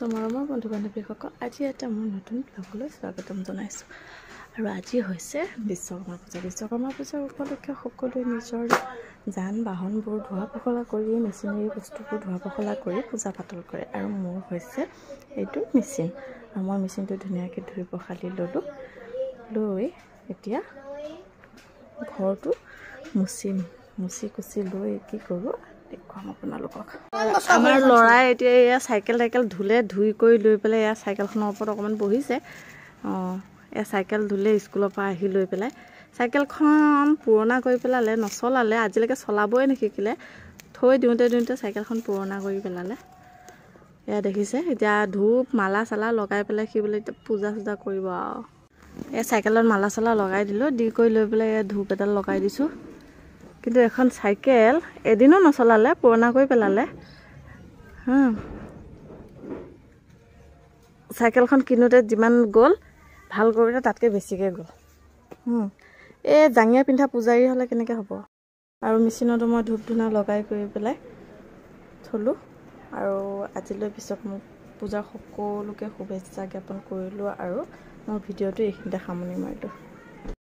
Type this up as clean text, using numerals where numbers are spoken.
নমস্কাৰ মৰমৰ বন্ধু বান্ধৱীসকল আজি এটা মোৰ নতুন ব্লগলৈ স্বাগতম জনাইছোঁ আৰু আজি হৈছে বিশ্বকৰ্মা পূজাৰ উপলক্ষে সকলোৱে নিজৰ যান বাহনবোৰ ধোৱা পখলা কৰি মেচিনেৰী বস্তুবোৰ ধোৱা পখলা কৰি পূজা পাতল কৰে আৰু মোৰ হৈছে এইটো মেচিন আৰু মই মেচিনটো ধুনীয়াকৈ ধুই পখালি ল'লোঁ লৈ এতিয়া ঘৰটো মুচি কুচি লৈ কি কৰোঁ দেখুৱাম আপোনালোকক আমাৰ ল'ৰাই এতিয়া এয়া চাইকেল ধুলে ধুই কৰি লৈ পেলাই এয়া চাইকেলখনৰ ওপৰত অকণমান বহিছে এয়া চাইকেল ধুলে স্কুলৰ পৰা আহি লৈ পেলাই চাইকেলখন পুৰণা কৰি পেলালে নচলালে আজিলৈকে চলাবই নিশিকিলে থৈ দিওঁতে চাইকেলখন পুৰণা কৰি পেলালে এয়া দেখিছে এতিয়া ধূপ মালা চালা লগাই পেলাই সি বোলে এতিয়া পূজা চূজা কৰিব আৰু এয়া চাইকেলত মালা চালা লগাই দিলোঁ দি কৰি লৈ পেলাই এয়া ধূপ এডাল লগাই দিছোঁ কিন্তু এখন চাইকেল এদিনো নচলালে পুৰণা কৰি পেলালে চাইকেলখন কিনোতে যিমান গ'ল ভাল কৰোঁতে তাতকৈ বেছিকৈ গ'ল এই জাঙিয়া পিন্ধা পূজাৰী হ'লে কেনেকৈ হ'ব আৰু মেচিনতো মই ধূপ ধূনা লগাই কৰি পেলাই থলোঁ আৰু আজিলৈ বিশ্বকৰ্মা পূজাৰ সকলোকে শুভেচ্ছা জ্ঞাপন কৰিলোঁ আৰু মোৰ ভিডিঅ'টো এইখিনিতে সামৰণি মাৰিলোঁ।